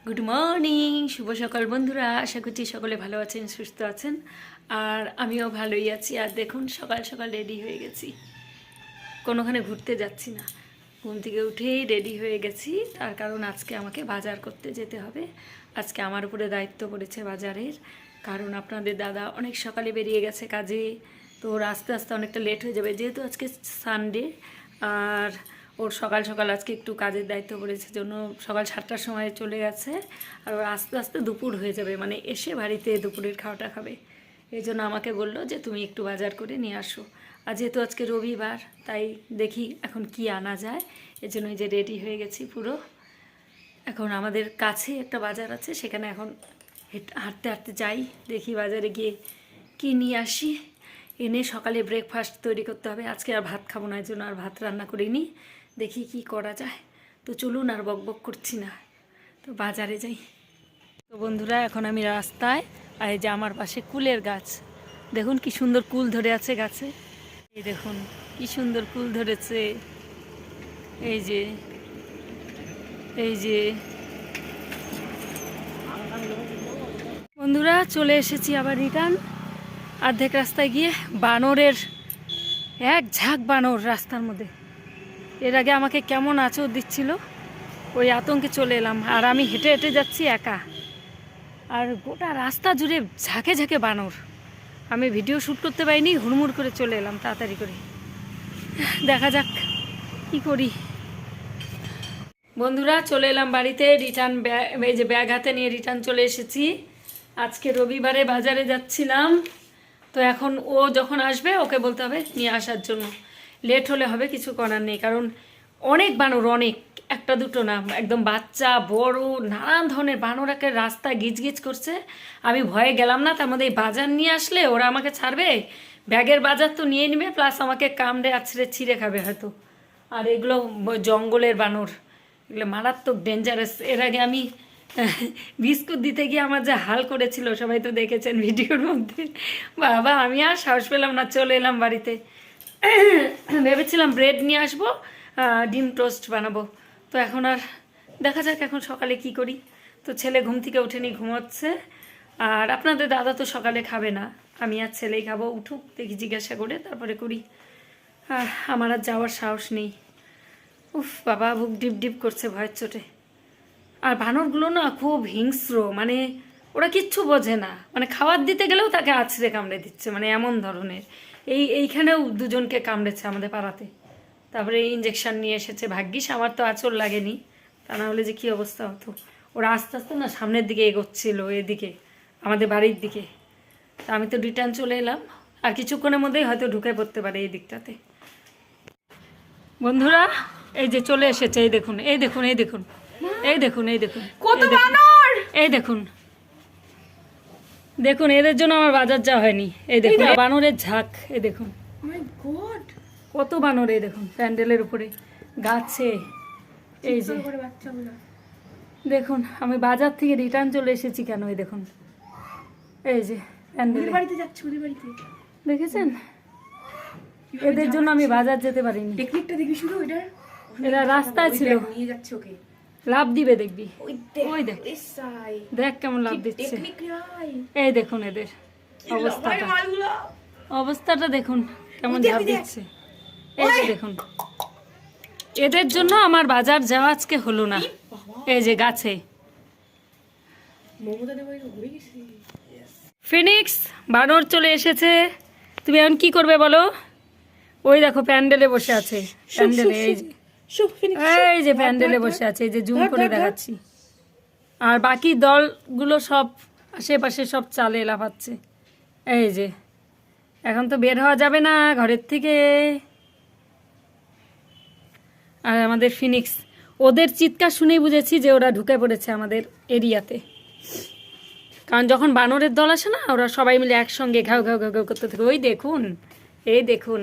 Good morning, শুভ সকাল বন্ধুরা। আশা করছি সকলে ভালো আছেন, সুস্থ আছেন, আর আমিও ভালোই আছি। আর দেখুন সকাল সকাল রেডি হয়ে গেছি, কোনোখানে ঘুরতে যাচ্ছি না, ঘুম থেকে উঠেই রেডি হয়ে গেছি। তার কারণ আজকে আমাকে বাজার করতে যেতে হবে। আজকে আমার উপরে দায়িত্ব পড়েছে বাজারের, কারণ আপনাদের দাদা অনেক সকালে বেরিয়ে গেছে কাজে, তো ওর আস্তে আস্তে অনেকটা লেট হয়ে যাবে, যেহেতু আজকে সানডে। আর ওর সকাল সকাল আজকে একটু কাজের দায়িত্ব পড়েছে জন্য সকাল 7টার সময় চলে গেছে। আর ওর আস্তে আস্তে দুপুর হয়ে যাবে, মানে এসে বাড়িতে দুপুরের খাওয়াটা খাবে। এই জন্য আমাকে বললো যে তুমি একটু বাজার করে নিয়ে আসো। আর যেহেতু আজকে রবিবার, তাই দেখি এখন কি আনা যায়। এই জন্যই যে রেডি হয়ে গেছি পুরো। এখন আমাদের কাছে একটা বাজার আছে, সেখানে এখন হাঁটতে হাঁটতে যাই, দেখি বাজারে গিয়ে কী নিয়ে আসি। এনে সকালে ব্রেকফাস্ট তৈরি করতে হবে। আজকে আর ভাত খাবো না, এই জন্য আর ভাত রান্না করিনি। দেখি কি করা যায়। তো চলুন, আর বক বক করছি না, তো বাজারে যাই। তো বন্ধুরা, এখন আমি রাস্তায়, আর এই যে আমার পাশে কুলের গাছ, দেখুন কি সুন্দর কুল ধরে আছে গাছে। এই দেখুন কি সুন্দর কুল ধরেছে। এই যে এই যে বন্ধুরা, চলে এসেছি আবার রিটার্ন। অর্ধেক রাস্তায় গিয়ে বানরের এক ঝাঁক বানর রাস্তার মধ্যে। এর আগে আমাকে কেমন আঁচড় দিচ্ছিল, ওই আতঙ্কে চলে এলাম। আর আমি হেঁটে হেঁটে যাচ্ছি একা, আর গোটা রাস্তা জুড়ে ঝাঁকে ঝাঁকে বানর। আমি ভিডিও শ্যুট করতে পারিনি, হুড়মুড় করে চলে এলাম তাড়াতাড়ি করে। দেখা যাক কি করি। বন্ধুরা, চলে এলাম বাড়িতে। রিটার্ন ব্যাগ, এই যে ব্যাগ হাতে নিয়ে রিটার্ন চলে এসেছি। আজকে রবিবারে বাজারে যাচ্ছিলাম, তো এখন ও যখন আসবে ওকে বলতে হবে নিয়ে আসার জন্য। লেট হলে হবে, কিছু করার নেই, কারণ অনেক বানর, অনেক, একটা দুটো না, একদম বাচ্চা বড় নানান ধরনের বানর একে রাস্তায় গিজগিজ করছে। আমি ভয়ে গেলাম না, তার মধ্যে এই বাজার নিয়ে আসলে ওরা আমাকে ছাড়বে? ব্যাগের বাজার তো নিয়ে নেবে, প্লাস আমাকে কামড়ে আছড়ে ছিঁড়ে খাবে হয়তো। আর এগুলো জঙ্গলের বানর, এগুলো মারাত্মক ডেঞ্জারাস। এর আগে আমি বিস্কুট দিতে গিয়ে আমার যা হাল করেছিল সবাই তো দেখেছেন ভিডিওর মধ্যে। বাবা, আমি আর সাহস পেলাম না, চলে এলাম বাড়িতে। ভেবেছিলাম ব্রেড নিয়ে আসবো, ডিম টোস্ট বানাবো। তো এখন আর দেখা যাক এখন সকালে কি করি। তো ছেলে ঘুম থেকে উঠেনি, ঘুমোচ্ছে। আর আপনাদের দাদা তো সকালে খাবে না, আমি আর ছেলেই খাবো। উঠুক, দেখি জিজ্ঞাসা করে তারপরে করি। আমার আর যাওয়ার সাহস নেই। উফ বাবা, বুক ডিপ ডিপ করছে ভয়ের চোটে। আর বানরগুলো না খুব হিংস্র, মানে ওরা কিচ্ছু বোঝে না, মানে খাবার দিতে গেলেও তাকে আছড়ে কামড়ে দিচ্ছে, মানে এমন ধরনের। এইখানেও দুজনকে কামড়েছে আমাদের পাড়াতে। তারপরে ইঞ্জেকশন নিয়ে এসেছে, ভাগ্যিস আমার তো আঁচড় লাগেনি, তা না হলে যে কী অবস্থা হতো। ওরা আস্তে আস্তে না সামনের দিকে এগোচ্ছিল, এদিকে আমাদের বাড়ির দিকে। তা আমি তো রিটার্ন চলে এলাম, আর কিছুক্ষণের মধ্যেই হয়তো ঢুকে পড়তে পারে এই দিকটাতে। বন্ধুরা, এই যে চলে এসেছে, এই দেখুন, এই দেখুন, এই দেখুন, এই দেখুন, এই দেখুন, কত বানর! এই দেখুন, দেখুন, এদের জন্য আমার বাজার যাওয়া হয়নি। এই দেখুন বানরের ঝাঁক, এই দেখুন মাই গড, কত বানর। এই দেখুন প্যান্ডেলের উপরে, গাছে, এই যে বাচ্চাগুলো। দেখুন আমি বাজার থেকে রিটার্ন চলে এসেছি কেন, এই দেখুন, এই যে প্যান্ডেলে বাড়িতে যাচ্ছে, ওদের বাড়িতে দেখেছেন। এদের জন্য আমি বাজার যেতে পারিনি। টেকনিকটা দেখবি শুধু, এটার এরা রাস্তায় ছিল, নিয়ে যাচ্ছে ওকে। লাভ দিবে দেখবি, ওই দেখ, দেখ সাই দেখ কেমন লাভ দিচ্ছে। টেকনিক লাই। এই দেখুন এদের অবস্থাটা, অবস্থাটা দেখুন কেমন ঝাঁপ দিচ্ছে। এই যে দেখুন, এদের জন্য আমার বাজার যাওয়া আজকে হলো না। এই যে গাছে মমতা দেবাই ঘুরে গেছে। ফিনিক্স বানর চলে এসেছে। তুমি এখন কি করবে বলো? ওই দেখো প্যান্ডেলে বসে আছে, প্যান্ডেলে, এই যে এই যে প্যান্ডেলে বসে আছে, এই যে জুম করে দেখাচ্ছি। আর বাকি দলগুলো সব আশেপাশে সব চালে লাফাচ্ছে। এই যে এখন তো বের হওয়া যাবে না ঘরের থেকে। আর আমাদের ফিনিক্স, ওদের চিৎকার শুনেই বুঝেছি যে ওরা ঢুকে পড়েছে আমাদের এরিয়াতে। কারণ যখন বানরের দল আসে না, ওরা সবাই মিলে একসঙ্গে ঘাউ ঘাউ ঘাউ ঘাউ করতে থাকে। ওই দেখুন, এই দেখুন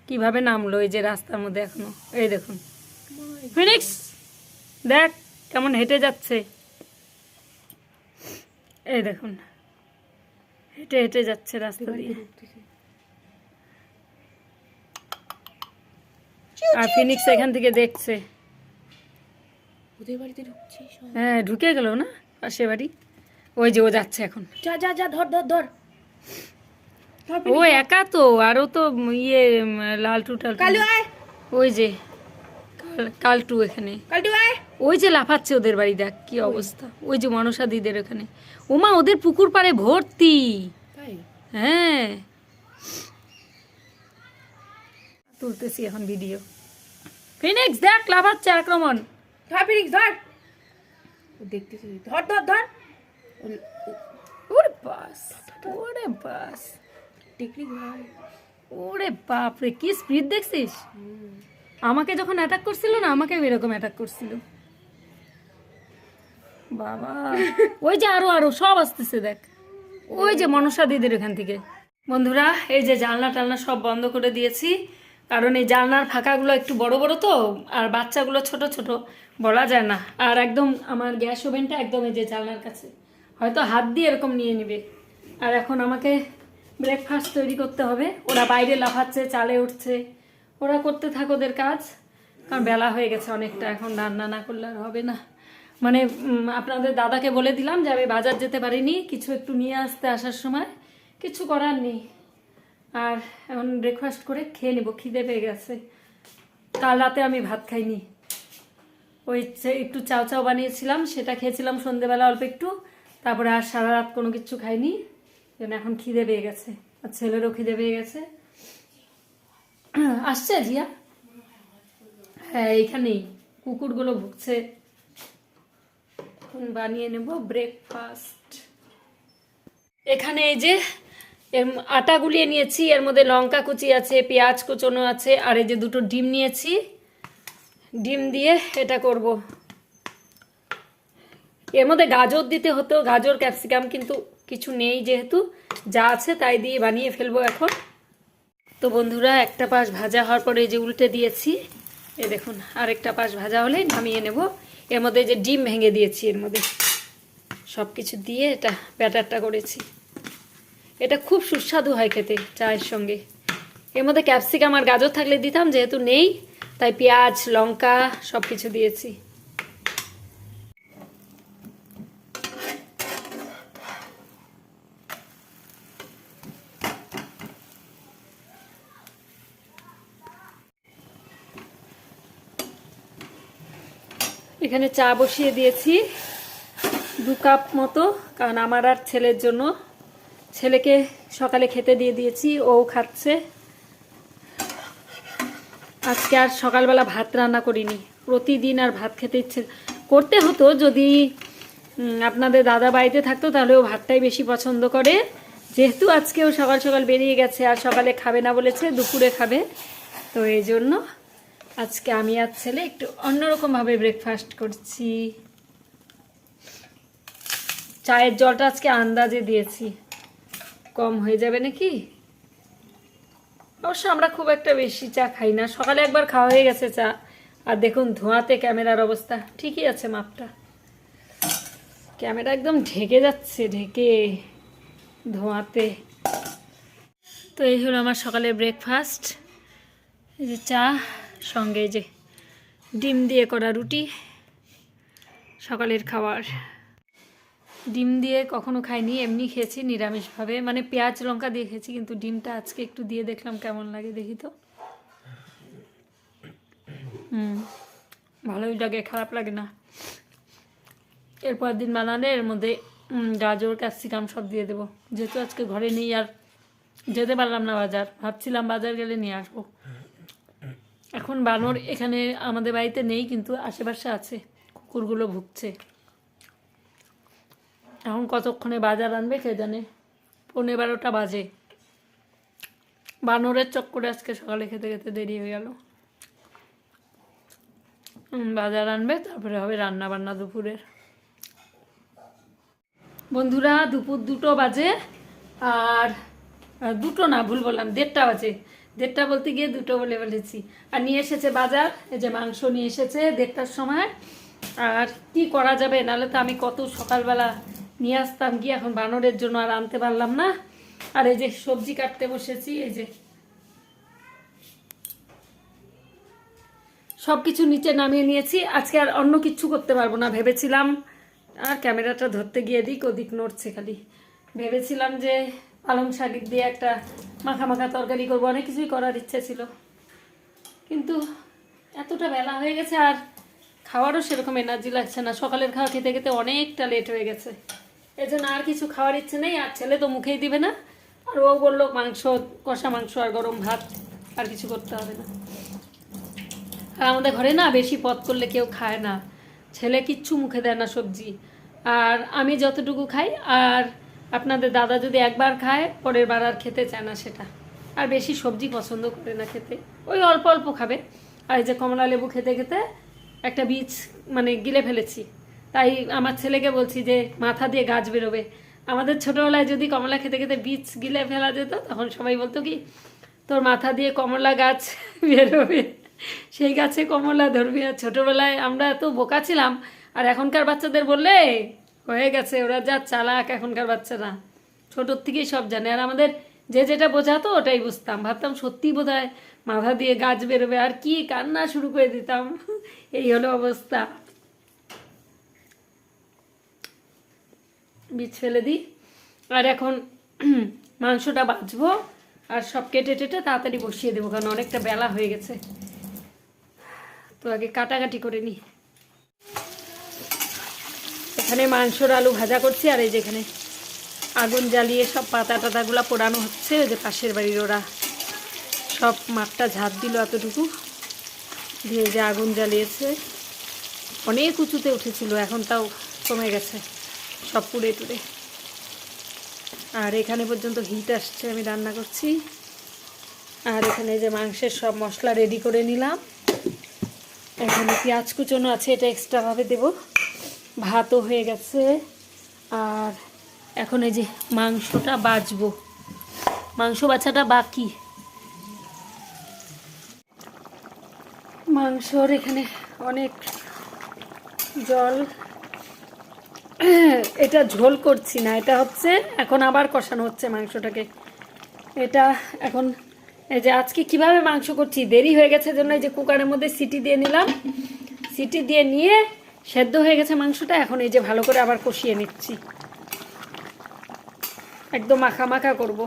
কিভাবে নামলো, এই যে রাস্তার মধ্যে এখনো। এই দেখুন ফিনিক্স, দেখ কেমন হেঁটে যাচ্ছে। এই দেখুন হেঁটে হেঁটে যাচ্ছে রাস্তা দিয়ে। আর ফিনিক্স এখান থেকে দেখছে। ওদের বাড়িতে ঢুকছি সব। হ্যাঁ ঢুকে গেল না পাশে বাড়ি। ওই যে ও যাচ্ছে এখন। যা যা যা, ধর ধর ধর। ও একা তো, আরো তো ইয়ে লালটু টালটু। কালু আয়, ওই যে কালটু এখানে। কালু আয়। ওই যে লাফাচ্ছে ওদের বাড়ি, দেখ কি অবস্থা। ওই যে মনসা দিদের ওখানে। ওমা ওদের পুকুর পাড়ে ভর্তি। তাই? হ্যাঁ তুলতেছি এখন ভিডিও। ফিনিক্স দেখ লাফাচ্ছে আক্রমণ। ধর ফিনিক্স ধর। ও দেখতেছি, ধর ধর ধর। ওরে বাস, ওরে বাস, টেকনিক ভাই। ওরে বাপরে কি স্পিড দেখছিস। আমাকে যখন অ্যাটাক করছিল না, আমাকে এরকম অ্যাটাক করছিল বাবা। ওই যে আরো আরো সব আসতেছে দেখ। ওই যে মনসা দিদির এখান থেকে। বন্ধুরা এই যে জানলা টালনা সব বন্ধ করে দিয়েছি, কারণ এই জানলার ফাঁকাগুলো একটু বড় বড় তো, আর বাচ্চাগুলো ছোট ছোট, বলা যায় না। আর একদম আমার গ্যাস ওভেনটা একদম এই যে জানলার কাছে, হয়তো হাত দিয়ে এরকম নিয়ে নিবে। আর এখন আমাকে ব্রেকফাস্ট তৈরি করতে হবে। ওরা বাইরে লাফাচ্ছে, চালে উঠছে, ওরা করতে থাক ওদের কাজ, কারণ বেলা হয়ে গেছে অনেকটা। এখন রান্না না করলে আর হবে না। মানে আপনাদের দাদাকে বলে দিলাম যে আমি বাজার যেতে পারিনি, কিছু একটু নিয়ে আসতে আসার সময়, কিছু করার নেই। আর এখন ব্রেকফাস্ট করে খেয়ে নেবো, খিদে পেয়ে গেছে। কাল রাতে আমি ভাত খাইনি, ওই একটু চাও চাও বানিয়েছিলাম, সেটা খেয়েছিলাম সন্ধেবেলা অল্প একটু, তারপরে আর সারা রাত কোনো কিছু খাইনি। যেন এখন খিদে পেয়ে গেছে, আর ছেলেরও খিদে পেয়ে গেছে। আসছে জিয়া? হ্যাঁ এইখানেই কুকুরগুলো ভুগছে। এখন বানিয়ে নেব ব্রেকফাস্ট। এখানে এই যে আটা গুলিয়ে নিয়েছি, এর মধ্যে লঙ্কা কুচি আছে, পেঁয়াজ কুচনো আছে, আর এই যে দুটো ডিম নিয়েছি। ডিম দিয়ে এটা করব। এর মধ্যে গাজর দিতে হতো, গাজর ক্যাপসিকাম, কিন্তু কিছু নেই, যেহেতু যা আছে তাই দিয়ে বানিয়ে ফেলবো এখন। তো বন্ধুরা একটা পাশ ভাজা হওয়ার পরে এই যে উল্টে দিয়েছি, এ দেখুন আরেকটা পাশ ভাজা হলে নামিয়ে নেব। এর মধ্যে যে ডিম ভেঙে দিয়েছি, এর মধ্যে সব কিছু দিয়ে এটা ব্যাটারটা করেছি। এটা খুব সুস্বাদু হয় খেতে চায়ের সঙ্গে। এর মধ্যে ক্যাপসিকাম আর গাজর থাকলে দিতাম, যেহেতু নেই তাই পেঁয়াজ লঙ্কা সব কিছু দিয়েছি। এখানে চা বসিয়ে দিয়েছি 2 কাপ মতো, কারণ আমার আর ছেলের জন্য। ছেলেকে সকালে খেতে দিয়ে দিয়েছি, ও খাচ্ছে। আজকে আর সকালবেলা ভাত রান্না করিনি, প্রতিদিন আর ভাত খেতে ইচ্ছে করতে হতো। যদি আপনাদের দাদা বাড়িতে থাকতো তাহলে ও ভাতটাই বেশি পছন্দ করে। যেহেতু আজকে ও সকাল সকাল বেরিয়ে গেছে আর সকালে খাবে না বলেছে, দুপুরে খাবে, তো এই জন্য আজকে আমি আর ছেলে একটু অন্যরকমভাবে ব্রেকফাস্ট করছি। চায়ের জলটা আজকে আন্দাজে দিয়েছি, কম হয়ে যাবে নাকি। অবশ্য আমরা খুব একটা বেশি চা খাই না, সকালে একবার খাওয়া হয়ে গেছে চা। আর দেখুন ধোঁয়াতে ক্যামেরার অবস্থা ঠিকই আছে, মাপটা ক্যামেরা একদম ঢেকে যাচ্ছে, ঢেকে ধোঁয়াতে। তো এই হলো আমার সকালের ব্রেকফাস্ট। এই যে চা, সঙ্গে এই যে ডিম দিয়ে করা রুটি, সকালের খাবার। ডিম দিয়ে কখনো খাইনি, এমনি খেয়েছি নিরামিষভাবে, মানে পেঁয়াজ লঙ্কা দিয়ে খেয়েছি, কিন্তু ডিমটা আজকে একটু দিয়ে দেখলাম কেমন লাগে, দেখি তো। ভালোই লাগে, খারাপ লাগে না। এরপর দিন বানালে এর মধ্যে গাজর ক্যাপসিকাম সব দিয়ে দেবো। যেহেতু আজকে ঘরে নেই আর যেতে পারলাম না বাজার, ভাবছিলাম বাজার গেলে নিয়ে আসবো। এখন বানর এখানে আমাদের বাড়িতে নেই, কিন্তু আশেপাশে আছে, কুকুরগুলো ভুগছে। এখন কতক্ষণে বাজার আনবে কে জানে, 11:15 বাজে। বানরের চক্করে আজকে সকালে খেতে খেতে দেরি হয়ে গেল। বাজার আনবে, তারপরে হবে রান্না বান্না দুপুরের। বন্ধুরা দুপুর 2টো বাজে, আর 2টো না, ভুল বললাম, 1:30 বাজে। 1:30 বলতে গিয়ে 2টো বলে ফেলেছি। আর নিয়ে এসেছে বাজার, এই যে মাংস নিয়ে এসেছে 1:30টার সময়। আর কি করা যাবে, নাহলে তো আমি কত সকালবেলা নিয়ে আসতাম গিয়ে, এখন বানরের জন্য আর আনতে পারলাম না। আর এই যে সবজি কাটতে বসেছি, এই যে সব কিছু নিচে নামিয়ে নিয়েছি। আজকে আর অন্য কিচ্ছু করতে পারবো না ভেবেছিলাম। আর ক্যামেরাটা ধরতে গিয়ে দিক ওদিক নড়ছে খালি। ভেবেছিলাম যে পালং শাক দিয়ে একটা মাখা মাখা তরকারি করবো, অনেক কিছুই করার ইচ্ছে ছিল, কিন্তু এতটা বেলা হয়ে গেছে আর খাওয়ারও সেরকম এনার্জি লাগছে না। সকালের খাওয়া খেতে খেতে অনেকটা লেট হয়ে গেছে, এই জন্য আর কিছু খাওয়ার ইচ্ছে নেই। আর ছেলে তো মুখেই দিবে না, আর ও বললো মাংস, কষা মাংস আর গরম ভাত, আর কিছু করতে হবে না। আর আমাদের ঘরে না বেশি পদ করলে কেউ খায় না, ছেলে কিচ্ছু মুখে দেয় না সবজি, আর আমি যতটুকু খাই, আর আপনাদের দাদা যদি একবার খায় পরের বার আর খেতে চায় না সেটা। আর বেশি সবজি পছন্দ করে না খেতে, ওই অল্প অল্প খাবে। আর এই যে কমলা লেবু খেতে খেতে একটা বীজ মানে গিলে ফেলেছি, তাই আমার ছেলেকে বলছি যে মাথা দিয়ে গাছ বেরোবে। আমাদের ছোটোবেলায় যদি কমলা খেতে খেতে বীজ গিলে ফেলা যেত, তখন সবাই বলতো কি তোর মাথা দিয়ে কমলা গাছ বেরোবে, সেই গাছে কমলা ধরবি। আর ছোটোবেলায় আমরা এত বোকা ছিলাম, আর এখনকার বাচ্চাদের বললে হয়ে গেছে, ওরা যা চালাক এখনকার বাচ্চারা, ছোটোর থেকেই সব জানে। আর আমাদের যে যেটা বোঝাতো ওটাই বুঝতাম, ভাবতাম সত্যি বোধহয় মাথা দিয়ে গাছ বেরোবে, আর কি কান্না শুরু করে দিতাম। এই হলো অবস্থা। বীজ ফেলে দিই, আর এখন মাংসটা বাছবো আর সব কেটে টেটে তাড়াতাড়ি বসিয়ে দেবো, কারণ অনেকটা বেলা হয়ে গেছে। তো আগে কাটাকাটি করে নিই। এখানে মাংসর আলু ভাজা করছি, আর এই যেখানে আগুন জ্বালিয়ে সব পাতা টাতাগুলো পোড়ানো হচ্ছে। ওই যে পাশের বাড়ির ওরা সব মাঠটা ঝাঁপ দিল এতটুকু দিয়ে, যে আগুন জ্বালিয়েছে। অনেক উঁচুতে উঠেছিল, এখন তাও কমে গেছে সব পুড়ে টুড়ে। আর এখানে পর্যন্ত হিট আসছে, আমি রান্না করছি। আর এখানে যে মাংসের সব মশলা রেডি করে নিলাম। এখানে পেঁয়াজ কুচনো আছে, এটা এক্সট্রাভাবে দেবো। ভাতও হয়ে গেছে, আর এখন এই যে মাংসটা বাছবো, মাংস বাছাটা বাকি। মাংসর এখানে অনেক জল, এটা ঝোল করছি না, এটা হচ্ছে এখন আবার কষানো হচ্ছে মাংসটাকে। এটা এখন এই যে আজকে কিভাবে মাংস করছি, দেরি হয়ে গেছে জন্য এই যে কুকারের মধ্যে সিটি দিয়ে নিলাম, সিটি দিয়ে নিয়ে সেদ্ধ হয়ে গেছে মাংসটা। এখন এই যে ভালো করে আবার কষিয়ে নিচ্ছি, একদম মাখা মাখা করবো।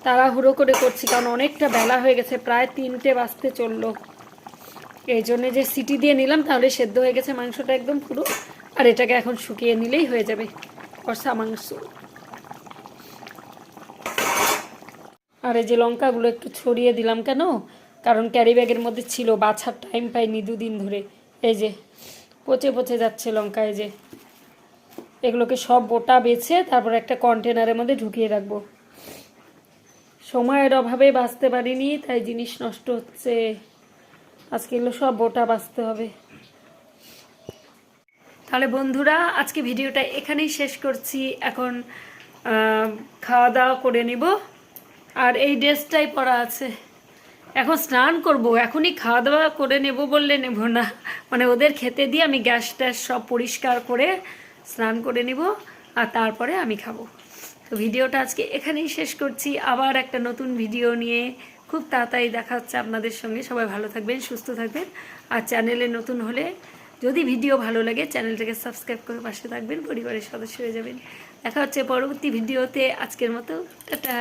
তাড়াহুড়ো করে করছি কারণ অনেকটা বেলা হয়ে গেছে, প্রায় 3টে বাজতে চললো। এই জন্যে যে সিটি দিয়ে নিলাম, তাহলে সেদ্ধ হয়ে গেছে মাংসটা একদম পুরো। আর এটাকে এখন শুকিয়ে নিলেই হয়ে যাবে কষা মাংস। আর এই যে লঙ্কাগুলো একটু ছড়িয়ে দিলাম কেন, কারণ ক্যারি ব্যাগের মধ্যে ছিল, বাছার টাইম পাইনি দুদিন ধরে। এই যে পচে পচে যাচ্ছে লঙ্কা, এই যে এগুলোকে সব বোটা বেছে তারপর একটা কন্টেনারের মধ্যে ঢুকিয়ে রাখবো। সময়ের অভাবে বাঁচতে পারিনি, তাই জিনিস নষ্ট হচ্ছে। আজকে এগুলো সব বোটা বাঁচতে হবে। তাহলে বন্ধুরা, আজকে ভিডিওটা এখানেই শেষ করছি। এখন খাওয়া দাওয়া করে নিব, আর এই ড্রেসটাই পরা আছে। এখন স্নান করব, এখনই খাওয়া দাওয়া করে নেব বললে নেব না, মানে ওদের খেতে দিয়ে আমি গ্যাস ট্যাস সব পরিষ্কার করে স্নান করে নিব, আর তারপরে আমি খাবো। তো ভিডিওটা আজকে এখানেই শেষ করছি, আবার একটা নতুন ভিডিও নিয়ে খুব তাড়াতাড়ি দেখা হচ্ছে আপনাদের সঙ্গে। সবাই ভালো থাকবেন, সুস্থ থাকবেন, আর চ্যানেলে নতুন হলে যদি ভিডিও ভালো লাগে চ্যানেলটাকে সাবস্ক্রাইব করে পাশে থাকবেন, পরিবারের সদস্য হয়ে যাবেন। দেখা হচ্ছে পরবর্তী ভিডিওতে। আজকের মতো টাটা।